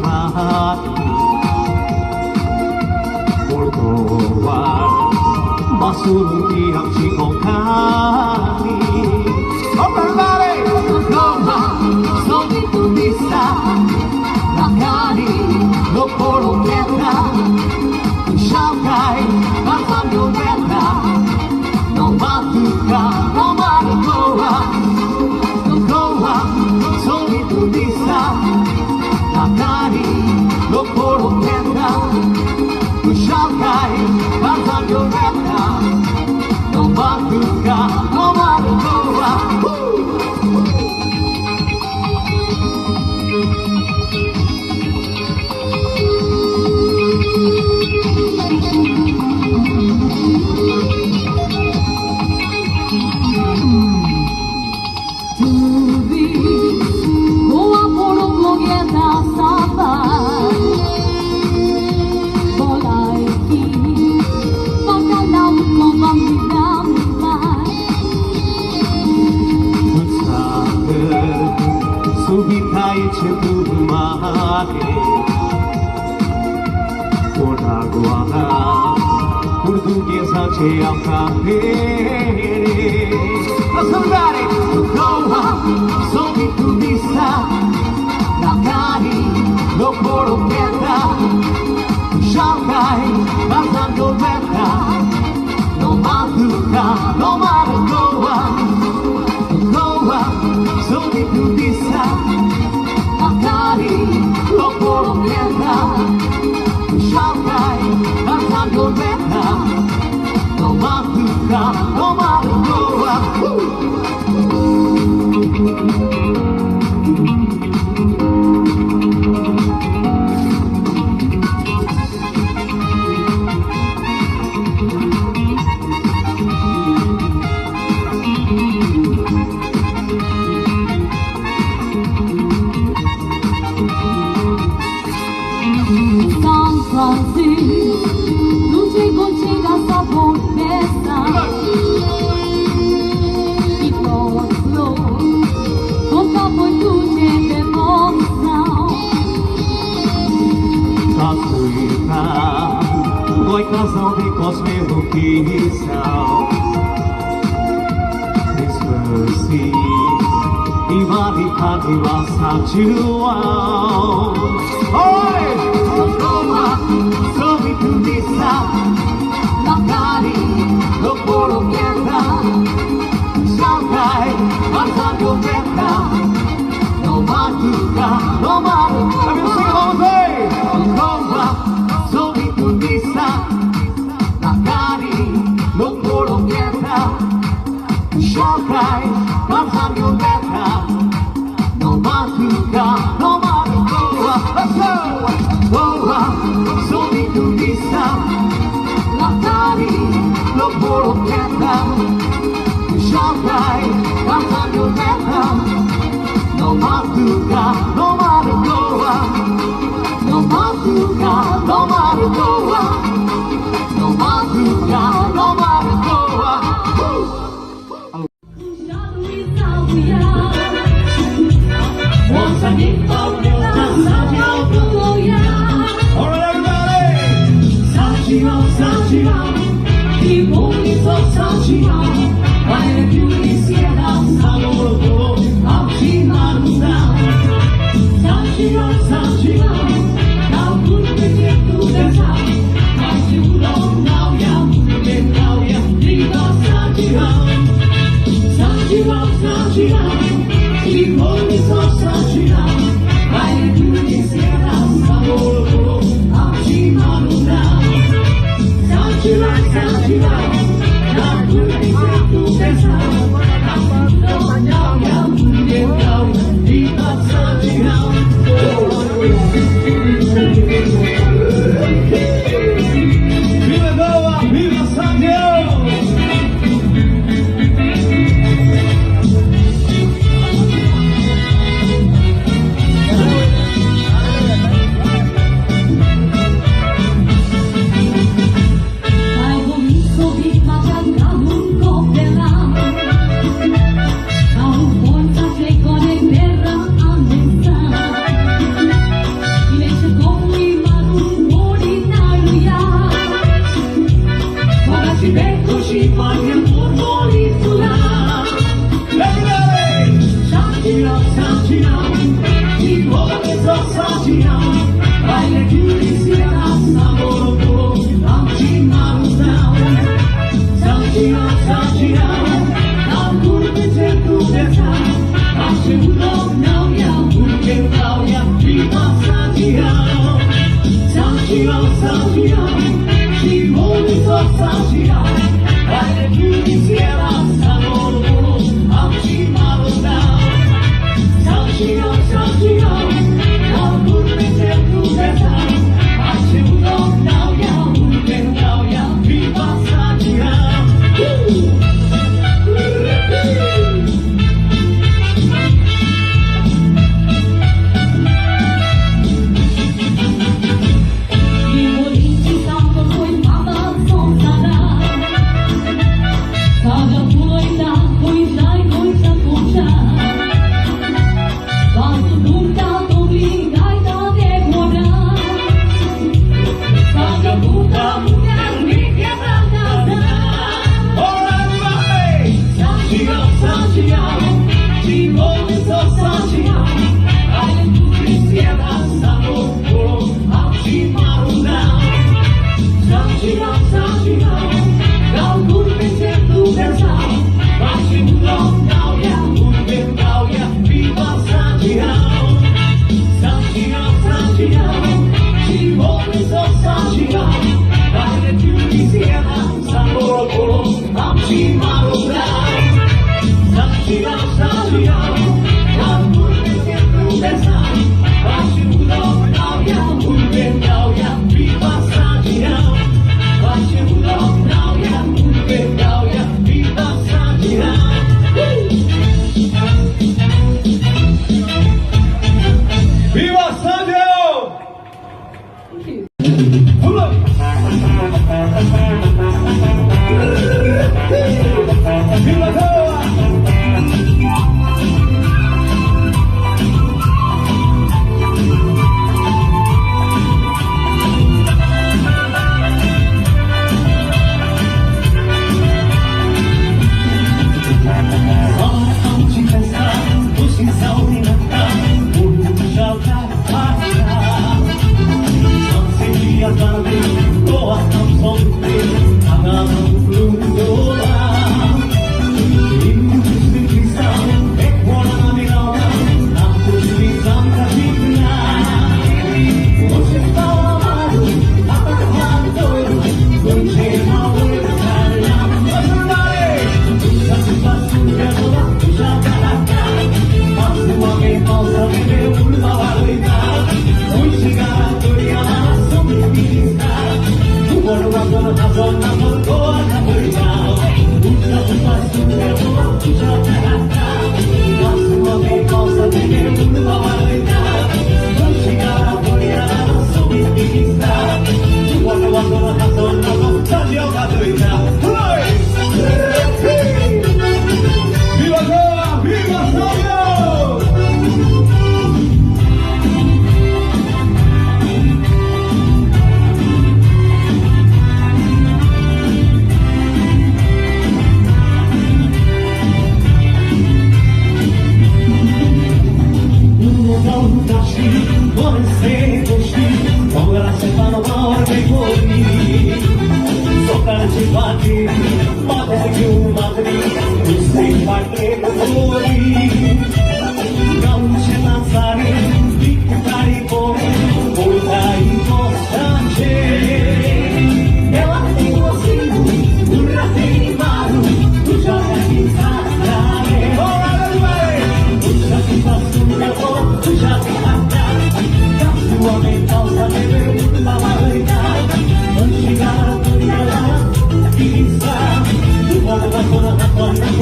mati Portugal Masulungi ang chikong kani Everybody! Roma, soy turista Nakani, no poro teta Shanghai, Banzango Beta No Matuka, no Maragoa No Goa, soy turista Nakani, no poro teta Shanghai, Banzango Beta No Matuka, no Maragoa Subitay çetumare Onagua Portuguesa che ampere Ascoltare Goa Soy turista Nakani No poro teta Shanghai Banzango Beta No Matuka No Maragoa Goa Soy turista Nakani No poro teta Shanghai Banzango Beta No Matuka No Maragoa Luce con cega sabor besa Y todo Con capo y luce de bolsa Tatuita Goi casal de cosmero quisal Christmas Eve E vale tarde vassa tchuau Oi! Roma Soy turista Nakani No poro teta Shanghai Banzango Beta No Matuka No Maragoa Let me sing along with me! Roma Soy turista Nakani No poro teta Shanghai Banzango Beta No Matuka No Maragoa Let's go! Goa Soy turista Nakani No poro teta Shanghai Banzango Beta No Matuka No Maragoa No Matuka No Maragoa No Matuka No Maragoa Once I need Sanjiram, nostalgia, 기분이 섭섭하지야. 나의 눈이 새란 사고로 앞지 마른다. 상시여 나 부르는 제 눈에서 아침부터 나오야 울게 나오야 비박사지야. One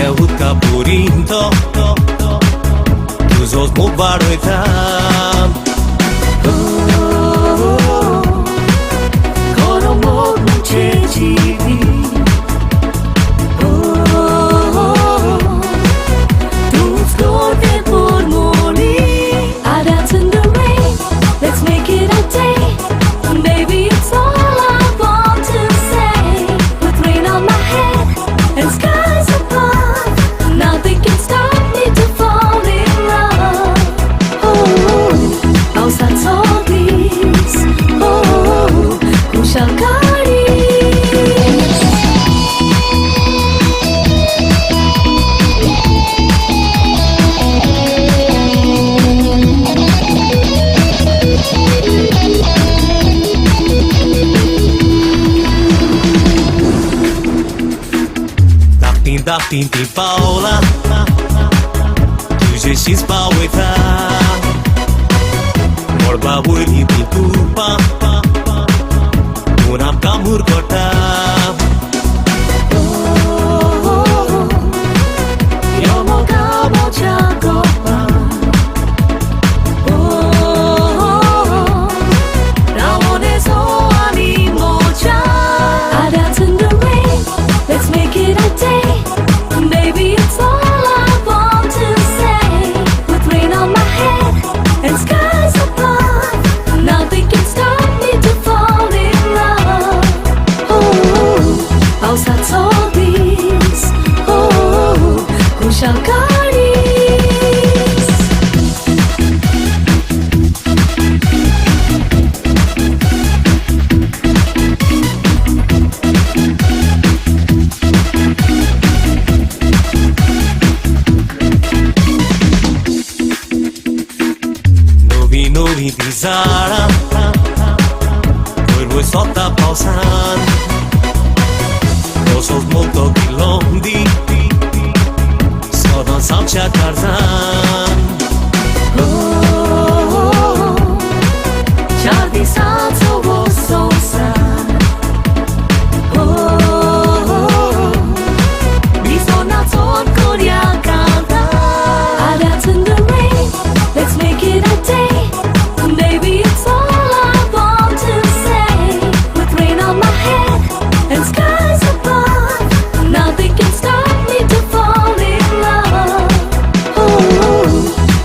Eutka purinto Tuzos mubaroitam Kono mo muchejivi Tuz lorde por mori I dance in the rain, let's make it a day. Baby, it's all I want to say. With rain on my head and skies above, nothing can stop me to fall in love. Oh, outside all these, oh, who shall guard it? Daptin ti paola Tuje si spaweta Morba wuri ti pupa Unam kamur kota Yomo gamo chagopa. Ramone so animocha. I dance in the rain, let's make it a day. Baby, it's all I want to say. With rain on my head and skies above, nothing can stop me to fall in love. Oh, outside all these, oh, who shall guard it? Novi di Zara Voi sotto pausan Osos molto chilondi Sodan samcha Tarzan Chardi sanzo vososa. Bisogna ton koria canta. I dance in the rain, let's make it a day. Baby, it's all I want to say. With rain on my head and skies above, nothing can stop me to fall in love. Oh,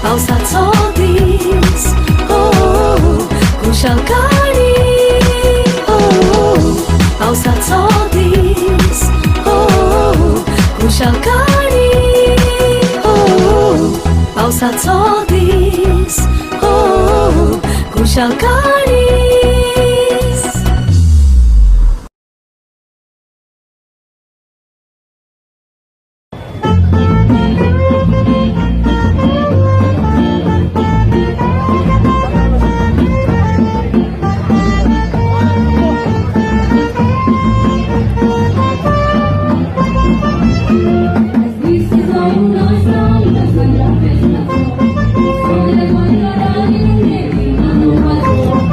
outside all these, oh, who shall guard it? Oh, outside all these, oh, who shall guard it? Oh, outside all these, oh, who shall guard it? Thank you.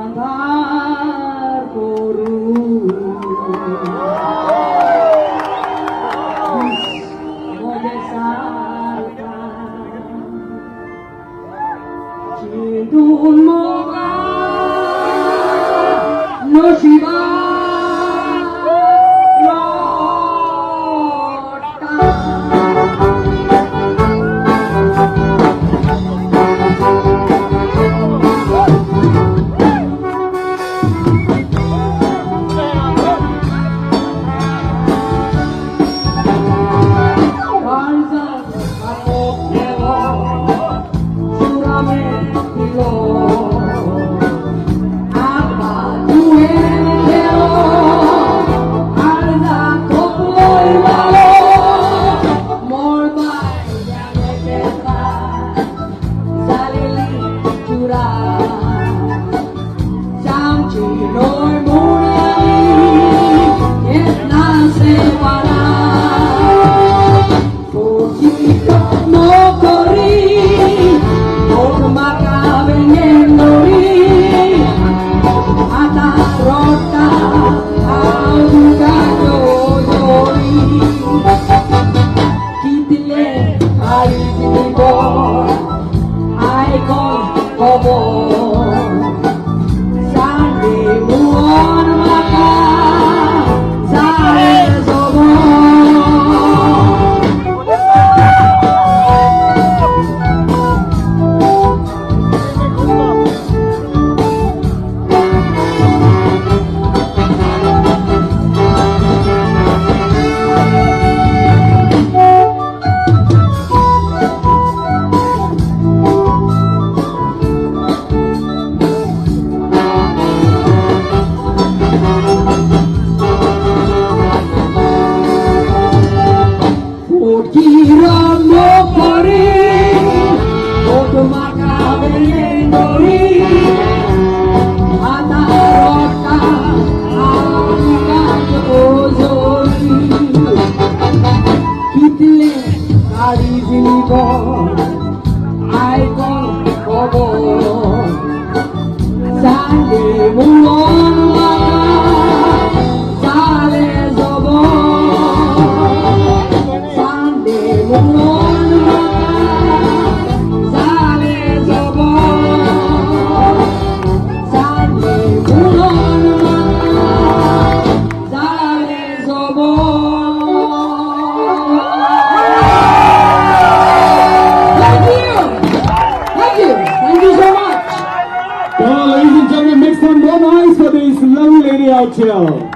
আধার করু মজে সারকা চিদুন Muga নসিবা out here.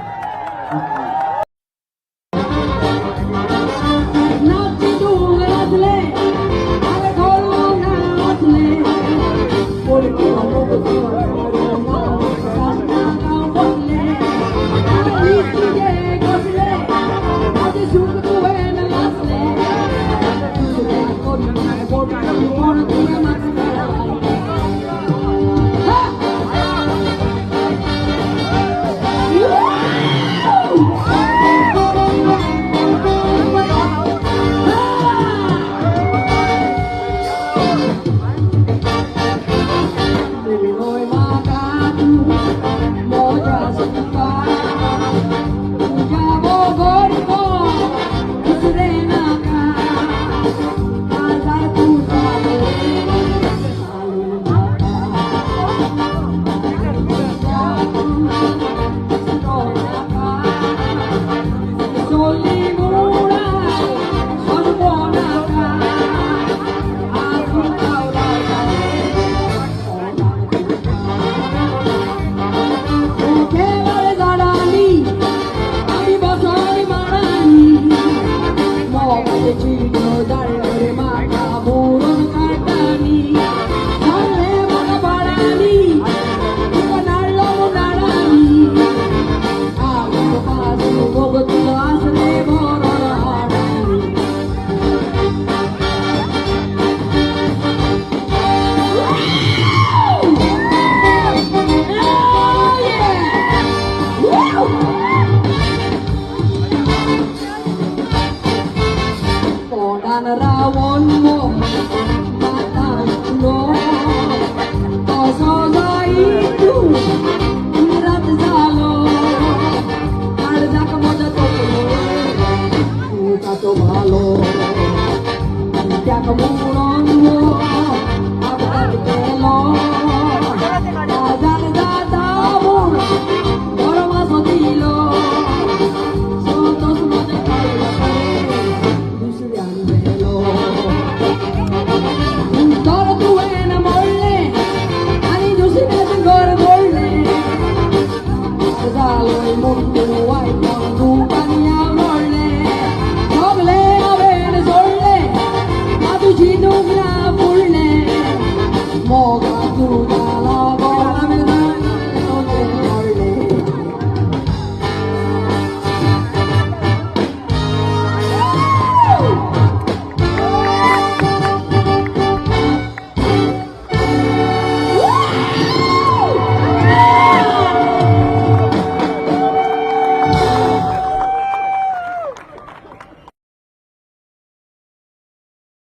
Yeah! 달래 막아 모르는 갈다니 달래 막아 바라니 누가 날 너무 나라니 아무도 가수 보고 또 아슬레 벌어라니 또 나느라 원모